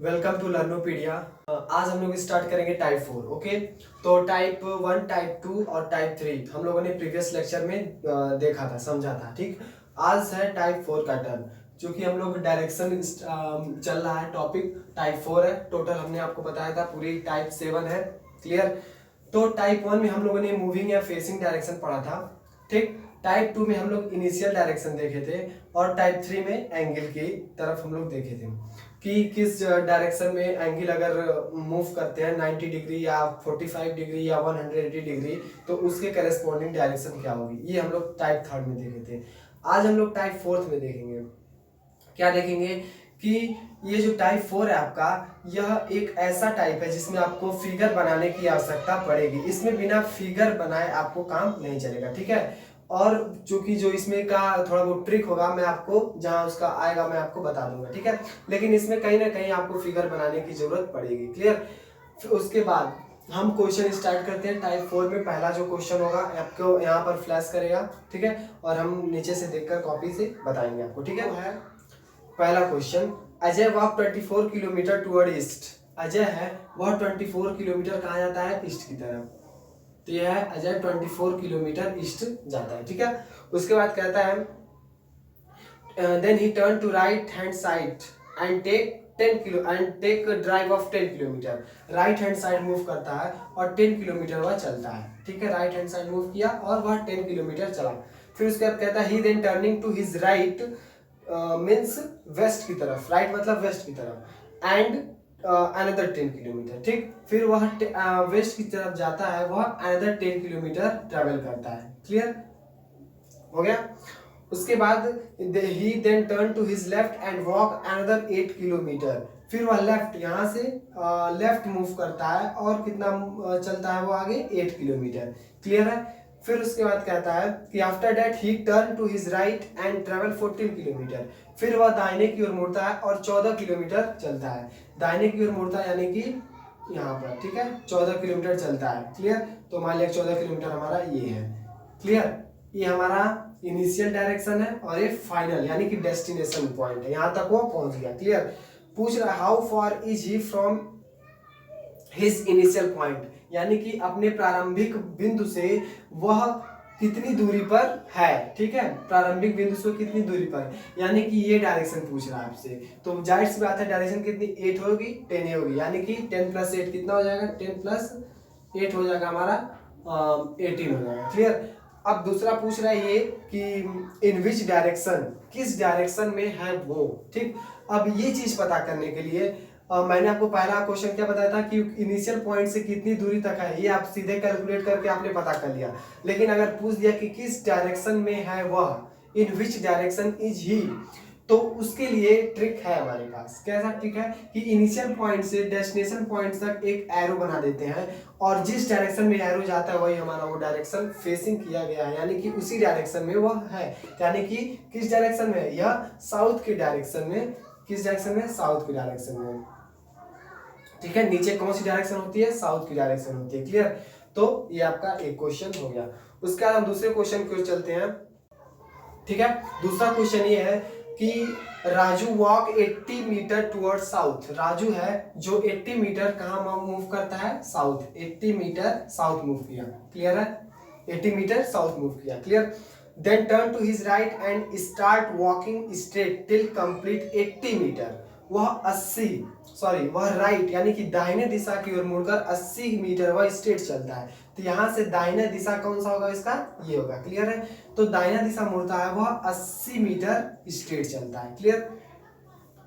Welcome to लर्नोपीडिया। आज हम लोग स्टार्ट करेंगे टाइप 4। ओके, तो टाइप 1, टाइप 2 और टाइप 3 हम लोगों ने प्रीवियस लेक्चर में देखा था, समझा था। ठीक, आज है टाइप 4 का टर्न। क्योंकि हम लोग डायरेक्शन चल रहा है, टॉपिक टाइप 4 है। टोटल हमने आपको बताया था पूरी टाइप 7 है। क्लियर। तो टाइप 1 में हम लोगों ने मूविंग या फेसिंग डायरेक्शन पढ़ा था। ठीक, टाइप 2 में हम लोग इनिशियल डायरेक्शन देखे थे और टाइप 3 में एंगल की तरफ हम लोग देखे थे कि किस डायरेक्शन में एंगल अगर मूव करते हैं 90 डिग्री या 45 डिग्री या 180 डिग्री, तो उसके करेस्पॉन्डिंग डायरेक्शन क्या होगी। ये हम लोग टाइप 3 में देखे थे। आज हम लोग टाइप 4 में देखेंगे। क्या देखेंगे कि ये जो टाइप 4 है आपका, यह एक ऐसा टाइप है जिसमें आपको फिगर बनाने की आवश्यकता पड़ेगी। इसमें बिना फिगर बनाए आपको काम नहीं चलेगा। ठीक है, और चूंकि जो इसमें का थोड़ा बहुत ट्रिक होगा, मैं आपको जहां उसका आएगा मैं आपको बता दूंगा। ठीक है, लेकिन इसमें कहीं ना कहीं आपको फिगर बनाने की जरूरत पड़ेगी। क्लियर। फिर उसके बाद हम क्वेश्चन स्टार्ट करते हैं। टाइप 4 में पहला जो क्वेश्चन होगा आपको यहाँ पर फ्लैश करेगा। ठीक है, और हम नीचे से देखकर कॉपी से बताएंगे आपको। ठीक है, पहला question, Ajay walk 24 kilometre toward east. Ajay है वह 24 किलोमीटर कहाँ जाता है? ईस्ट की तरफ। तो यह है अजय 24 किलोमीटर ईस्ट जाता है। ठीक है, उसके बाद कहता है then he turn to right hand side and take drive of 10 kilometre. Right hand side move करता है और 10 किलोमीटर वह चलता है। ठीक है, राइट हैंड साइड मूव किया और वह 10 किलोमीटर चला। फिर उसके बाद कहता है he then turning to his right means west की तरफ। राइट मतलब वेस्ट की तरफ। And another 10 kilometre. ठीक, फिर वह वेस्ट की तरफ जाता है, वह अनदर 10 किलोमीटर ट्रेवल करता है। क्लियर हो गया। उसके बाद he then turn to his left and walk another 8 kilometre. फिर वह लेफ्ट यहाँ से लेफ्ट मूव करता है और कितना चलता है वो आगे? 8 किलोमीटर। क्लियर है। फिर उसके बाद कहता है कि after that he turn to his right and travel 14 kilometre. फिर वह दाहिने की ओर मुड़ता है और 14 किलोमीटर चलता है। दाहिने की ओर मुड़ता है यानी कि यहाँ पर। ठीक है, 14 किलोमीटर चलता है। क्लियर। तो मान लिया 14 किलोमीटर हमारा ये है। क्लियर, ये हमारा इनिशियल डायरेक्शन है और ये फाइनल यानी कि डेस्टिनेशन पॉइंट है। यहां तक वो पहुंच गया। क्लियर। पूछ रहा how far is he from his initial point, यानी कि अपने प्रारंभिक बिंदु से वह कितनी दूरी पर है। ठीक है, प्रारंभिक बिंदु से कितनी दूरी पर, यानी कि ये डायरेक्शन पूछ रहा है आपसे। तो जाहिर सी बात है डायरेक्शन कितनी? 8 होगी, 10 होगी, यानी कि 10 प्लस 8 कितना हो जाएगा? 10 प्लस 8 हो जाएगा हमारा 18 हो जाएगा। क्लियर। अब दूसरा पूछ रहा है ये कि इन विच डायरेक्शन, किस डायरेक्शन में है वो। ठीक, अब ये चीज पता करने के लिए मैंने आपको पहला क्वेश्चन क्या बताया था कि इनिशियल पॉइंट से कितनी दूरी तक है, ये आप सीधे कैलकुलेट करके आपने पता कर लिया। लेकिन अगर पूछ दिया कि किस डायरेक्शन में है वह, इन विच डायरेक्शन इज ही, तो उसके लिए ट्रिक है हमारे पास। कैसा ट्रिक है कि इनिशियल पॉइंट से डेस्टिनेशन पॉइंट तक एक एरो बना देते हैं और जिस डायरेक्शन में एरो जाता है वही हमारा वो डायरेक्शन फेसिंग किया गया है, यानी कि उसी डायरेक्शन में वह है। यानी कि किस डायरेक्शन में? यह साउथ के डायरेक्शन में। किस डायरेक्शन में? साउथ के डायरेक्शन में। ठीक है, नीचे कौन सी डायरेक्शन होती है? साउथ की डायरेक्शन होती है। क्लियर। तो ये आपका एक क्वेश्चन हो गया। उसके बाद हम दूसरे क्वेश्चन की ओर चलते हैं। ठीक है, दूसरा क्वेश्चन ये है कि Raju walk 80 metre toward south. Raju है जो 80 मीटर कहाँ मूव करता है? साउथ। 80 मीटर साउथ मूव किया। क्लियर है, 80 मीटर साउथ मूव किया। Clear. Then turn to his right and start walking straight till complete 80 metre. वह राइट यानी कि दाहिने दिशा की ओर मुड़कर 80 मीटर वह स्ट्रेट चलता है। तो यहां से दाहिने दिशा कौन सा होगा इसका? ये होगा। क्लियर है। तो दाहिना दिशा मुड़ता है वह 80 मीटर स्ट्रेट चलता है। क्लियर।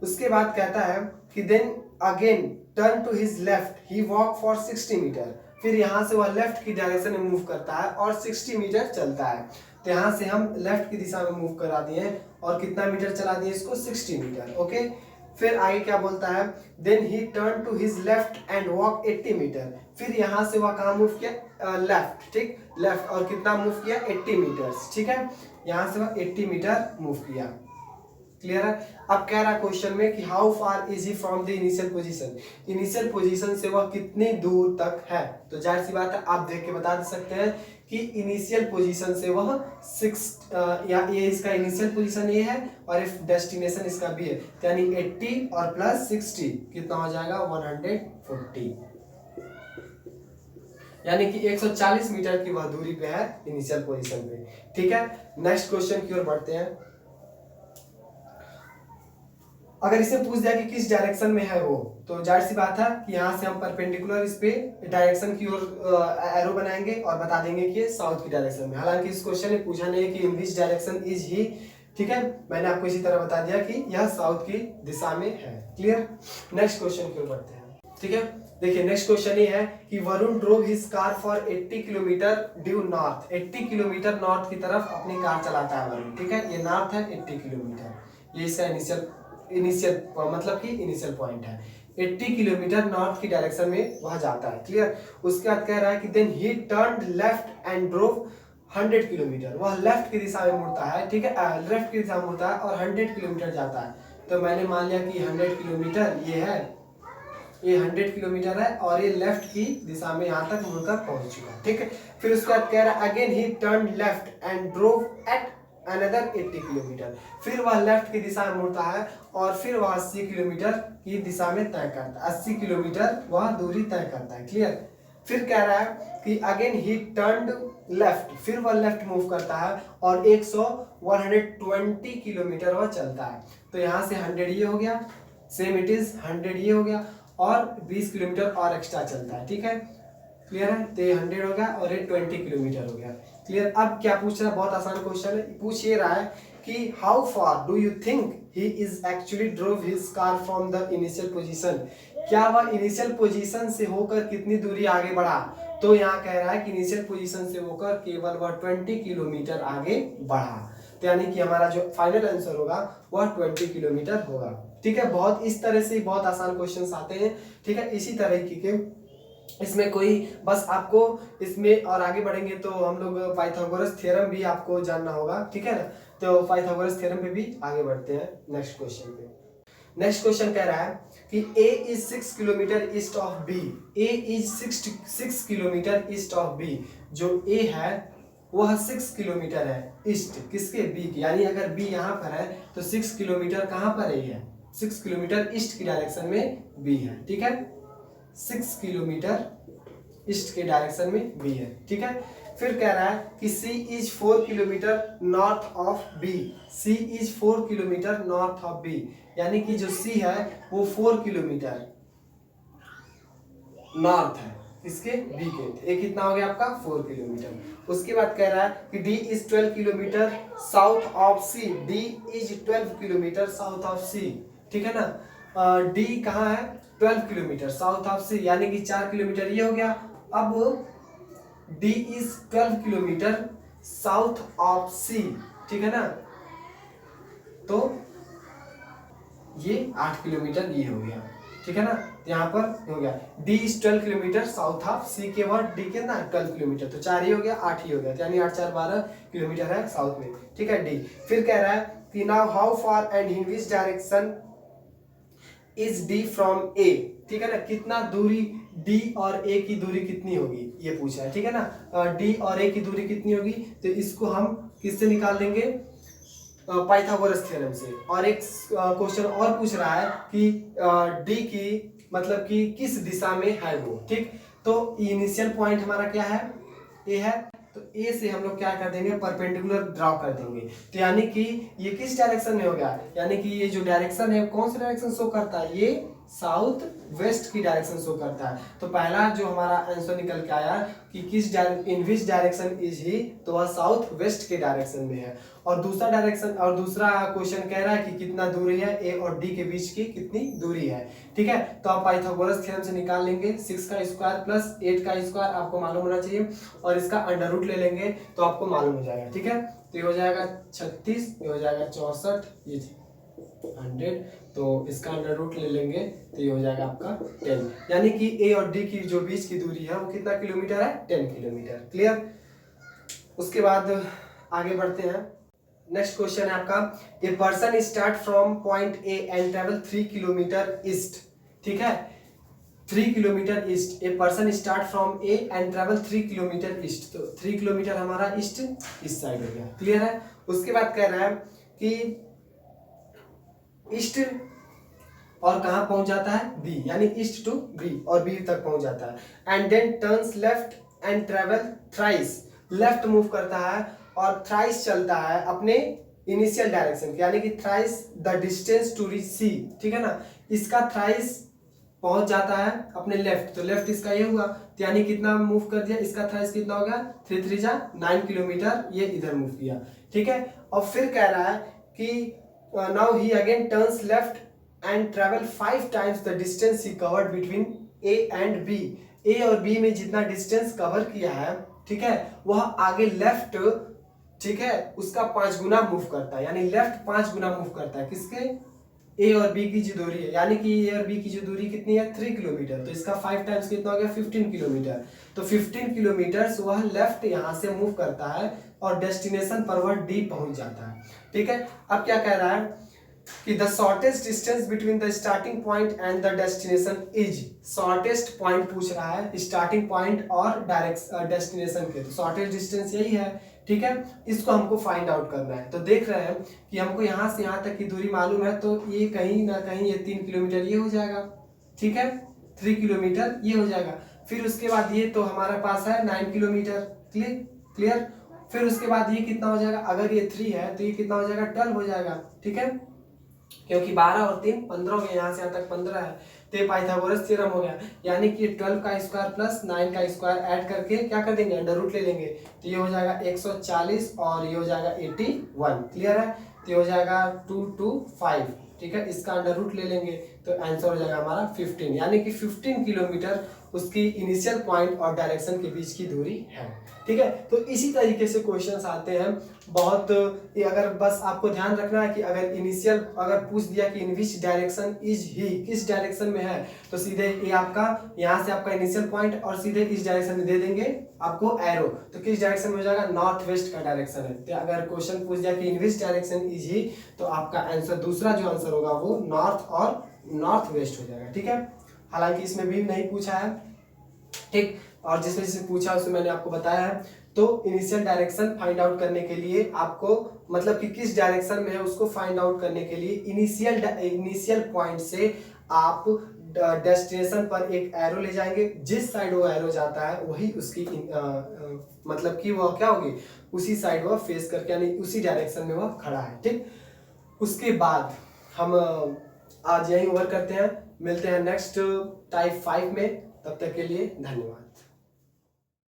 उसके बाद कहता है कि then again turn to his left he walk for 60 metre. फिर यहां से वह लेफ्ट की डायरेक्शन में मूव करता है और 60 मीटर चलता है। तो यहां से हम लेफ्ट की दिशा में मूव करा दिए और कितना मीटर चला दिए इसको? 60 मीटर। ओके, फिर आगे क्या बोलता है? Then he turn to his left and walk 80 metre. फिर यहां से वह कहां मूव किया? लेफ्ट। ठीक, लेफ्ट, और कितना मूव किया? 80 मीटर। ठीक है, यहां से वह 80 मीटर मूव किया। क्लियर है। अब कह रहा है क्वेश्चन में कि how far is he from the initial position, initial position से वह कितनी दूर तक है। तो जाहिर सी बात है आप देख के बता सकते हैं कि इनिशियल पोजीशन से वह 6 या ये इसका इनिशियल पोजीशन ये है और इफ डेस्टिनेशन इसका बी है, यानी 80 और प्लस 60 कितना हो जाएगा 140, यानी कि 140 मीटर की वह दूरी पे है इनिशियल पोजीशन पे। ठीक है, नेक्स्ट क्वेश्चन की ओर बढ़ते हैं। अगर इसे पूछ दिया कि किस डायरेक्शन में है वो, तो जाहिर सी बात है कि यहाँ से हम परपेंडिकुलर इस पे डायरेक्शन की ओर एरो बनाएंगे और बता देंगे कि साउथ की डायरेक्शन में। हालांकि इस क्वेश्चन में पूछा नहीं है कि इन विच डायरेक्शन इज ही, ठीक है, मैंने आपको इसी तरह बता दिया कि यह साउथ की दिशा में है। क्लियर, नेक्स्ट क्वेश्चन की ओर बढ़ते हैं। ठीक है, देखिए नेक्स्ट क्वेश्चन ये है कि Varun drove his car for 80 kilometre due north, 80 kilometre north की तरफ अपनी कार चलाता है वरुण। ठीक है, ये नॉर्थ है 80 किलोमीटर, ये इसका इनिशियल मतलब कि इनिशियल पॉइंट है। 80 किलोमीटर नॉर्थ की डायरेक्शन में वह जाता है। क्लियर, उसके बाद कह रहा है कि then he turned left and drove 100 kilometre, वह लेफ्ट की दिशा में मुड़ता है। ठीक है, लेफ्ट की दिशा में मुड़ता है और 100 किलोमीटर जाता है। तो मैंने मान लिया कि 100 किलोमीटर ये है, ये 100 किलोमीटर है और ये लेफ्ट की दिशा में यहाँ तक मुड़कर पहुंच चुका है। ठीक है, फिर उसके बाद कह रहा है again he turned left and drove at another 80 kilometre, फिर वह लेफ्ट की दिशा में मुड़ता है और फिर वह 80 किलोमीटर की दिशा में तय करता है, 80 किलोमीटर वह दूरी तय करता है। क्लियर, फिर कह रहा है कि अगेन ही टर्न्ड लेफ्ट, फिर वह लेफ्ट मूव करता है और 120 किलोमीटर वह चलता है। तो यहाँ से 100 ये हो गया, सेम इट इज 100 ये हो गया और 20 किलोमीटर और एक्स्ट्रा चलता है। ठीक है, क्लियर है, तो ये 100 हो गया और ये 20 किलोमीटर हो गया। क्लियर, अब क्या पूछ रहा है, बहुत आसान क्वेश्चन है, पूछ ये रहा है कि how far do you think he is actually drove his car from the initial position, क्या वह इनिशियल पोजीशन से होकर कितनी दूरी आगे बढ़ा। तो यहाँ कह रहा है कि इनिशियल पोजीशन से होकर केवल वह 20 किलोमीटर आगे बढ़ा, तो यानी कि हमारा जो फाइनल आंसर होगा वह 20 किलोमीटर होगा। ठीक है, बहुत इस तरह से बहुत आसान क्वेश्चंस आते हैं। ठीक है, इसी तरह के इसमें कोई बस आपको इसमें और आगे बढ़ेंगे तो हम लोग पाइथागोरस थ्योरम भी आपको जानना होगा। ठीक है ना, तो पाइथागोरस थ्योरम पे भी आगे बढ़ते हैं नेक्स्ट क्वेश्चन पे। नेक्स्ट क्वेश्चन कह रहा है कि A is 6 kilometre east of B, A is 6 kilometre east of B, जो A है वह 6 किलोमीटर है ईस्ट किसके, B की, यानी अगर B यहाँ पर है तो 6 किलोमीटर कहाँ पर है, 6 किलोमीटर ईस्ट की डायरेक्शन में B है। ठीक है, 6 किलोमीटर ईस्ट के डायरेक्शन में B है। ठीक है, फिर कह रहा है कि C is 4 kilometre north of B, C is 4 kilometre north of B, यानी कि जो C है वो 4 किलोमीटर नॉर्थ है इसके B के, ये कितना हो गया आपका 4 किलोमीटर। उसके बाद कह रहा है कि D is 12 kilometre south of C, D is 12 kilometre south of C। ठीक है ना, D कहाँ है 12 किलोमीटर साउथ ऑफ C, यानी कि 4 किलोमीटर ये हो गया। अब D is 12 kilometre south of C, ठीक है ना, तो ये 8 किलोमीटर ये हो गया। ठीक है ना, यहाँ पर हो गया D is 12 kilometre south of C के बाद D के ना 12 किलोमीटर, तो 4 ही हो गया 8 ही हो गया, यानी 8 4 12 किलोमीटर है साउथ में। ठीक है, D फिर कह रहा है कि now how far and in which direction is D from A। ठीक है ना, कितना दूरी D और A की दूरी कितनी होगी ये पूछा है। ठीक है ना, D और A की दूरी कितनी होगी, तो इसको हम किससे निकाल देंगे, पाइथागोरस थ्योरम से। और एक क्वेश्चन और पूछ रहा है कि D की मतलब कि किस दिशा में है वो। ठीक, तो इनिशियल पॉइंट हमारा क्या है, A है, तो A से हम लोग क्या कर देंगे परपेंडिकुलर ड्रॉ कर देंगे, तो यानी कि ये किस डायरेक्शन में हो गया, यानी कि ये जो डायरेक्शन है कौन सा डायरेक्शन शो करता है, ये साउथ वेस्ट की डायरेक्शन शो करता है। तो पहला जो हमारा आंसर निकल के आया कि किस इन विच डायरेक्शन इज ही, तो वह साउथ वेस्ट के डायरेक्शन में है। और दूसरा डायरेक्शन और दूसरा क्वेश्चन कह रहा है कि कितना दूरी है A और D के बीच की कितनी दूरी है। ठीक है, तो आप पाइथागोरस थ्योरम से निकाल लेंगे 6 का स्क्वायर प्लस 8 का स्क्वायर आपको मालूम होना चाहिए और इसका अंडर रूट ले लेंगे तो आपको मालूम हो जाएगा। ठीक है, तो ये हो जाएगा 36, ये हो जाएगा 64, ये 100, तो इसका अंडर रूट ले लेंगे तो ये हो जाएगा आपका 10, यानी कि A और D की जो बीच की दूरी है वो कितना किलोमीटर है 10 किलोमीटर। क्लियर, उसके बाद आगे बढ़ते हैं। नेक्स्ट क्वेश्चन है आपका, a person start from point A and travel 3 kilometre east. ठीक है, 3 kilometre east, a person start from A and travel 3 kilometre east. तो 3 किलोमीटर हमारा ईस्ट इस साइड हो गया, क्लियर है। उसके बाद कह रहा है कि ईस्ट और कहाँ पहुंच जाता है, बी, यानी ईस्ट टू बी और बी तक पहुंच जाता है। And then turns left and travel thrice, left move करता है और थ्राइस चलता है अपने इनिशियल डायरेक्शन, यानी कि thrice the distance to reach C. ठीक है ना, इसका थ्राइस पहुंच जाता है अपने लेफ्ट, तो लेफ्ट इसका ये हुआ, तो यानी कितना मूव कर दिया, इसका थ्राइस कितना हो गया, 3 3 जा 9 किलोमीटर ये इधर मूव किया। ठीक है, और फिर कह रहा है कि now he again turns left and travel 5 times the distance he covered between A and B. A और बी में जितना डिस्टेंस कवर किया है, ठीक है, वह आगे लेफ्ट, ठीक है, उसका 5 गुना मूव करता है, यानी लेफ्ट 5 गुना मूव करता है किसके, ए और बी की जो दूरी है, यानी कि ए और बी की जो दूरी कितनी है 3 किलोमीटर, तो इसका 5 टाइम्स कितना हो गया 15 किलोमीटर। तो 15 किलोमीटर वह लेफ्ट यहाँ से मूव करता है और डेस्टिनेशन पर वह डी पहुंच जाता है। ठीक है, अब क्या कह रहा है कि the shortest distance between the starting point and the destination is, shortest point पूछ रहा है स्टार्टिंग पॉइंट और डायरेक्ट डेस्टिनेशन के, तो शॉर्टेस्ट डिस्टेंस यही है। ठीक है, इसको हमको फाइंड आउट करना है। तो देख रहे हैं कि हमको यहाँ से यहाँ तक की दूरी मालूम है, तो ये कहीं ना कहीं ये 3 किलोमीटर ये हो जाएगा। ठीक है, 3 किलोमीटर ये हो जाएगा। फिर उसके बाद ये तो हमारे पास है 9 किलोमीटर, क्लियर। फिर उसके बाद ये कितना हो जाएगा, अगर ये 3 है तो ये कितना हो जाएगा 12 हो जाएगा। ठीक है, क्योंकि 12 और 3 15 हो गया, यहाँ से यहाँ तक 15 है, तो ये पाइथागोरस थ्योरम हो गया, यानी कि 12 का स्क्वायर प्लस 9 का स्क्वायर ऐड करके क्या कर देंगे, अंडर रूट ले लेंगे, तो ये हो जाएगा 140 और ये हो जाएगा 81, क्लियर है। तो ये हो जाएगा 225, ठीक है, इसका अंडर रूट ले लेंगे तो आंसर हो जाएगा हमारा 15, यानी कि 15 किलोमीटर उसकी इनिशियल पॉइंट और डायरेक्शन के बीच की दूरी है। ठीक है, तो इसी तरीके से क्वेश्चंस आते हैं बहुत। ये अगर बस आपको ध्यान रखना है कि अगर इनिशियल अगर पूछ दिया कि इन विच डायरेक्शन इज ही, किस डायरेक्शन में है, तो सीधे ये आपका यहाँ से आपका इनिशियल पॉइंट और सीधे इस डायरेक्शन में दे देंगे आपको एरो, तो किस डायरेक्शन में हो जाएगा, नॉर्थ वेस्ट का डायरेक्शन है। तो अगर क्वेश्चन पूछ दिया कि इन विच डायरेक्शन इज ही, तो आपका आंसर दूसरा जो आंसर होगा वो नॉर्थ और नॉर्थ वेस्ट हो जाएगा। ठीक है, हालांकि इसमें भी नहीं पूछा है, ठीक, और जिसमें जिसमें पूछा उसमें मैंने आपको बताया है। तो इनिशियल डायरेक्शन फाइंड आउट करने के लिए आपको मतलब कि किस डायरेक्शन में है उसको फाइंड आउट करने के लिए इनिशियल पॉइंट से आप डेस्टिनेशन पर एक एरो ले जाएंगे, जिस साइड वो एरो जाता है वही उसकी मतलब कि वह क्या होगी, उसी साइड वह फेस करके, यानी उसी डायरेक्शन में वह खड़ा है। ठीक, उसके बाद हम आज यही ओवर करते हैं, मिलते हैं नेक्स्ट टाइप 5 में, तब तक के लिए धन्यवाद।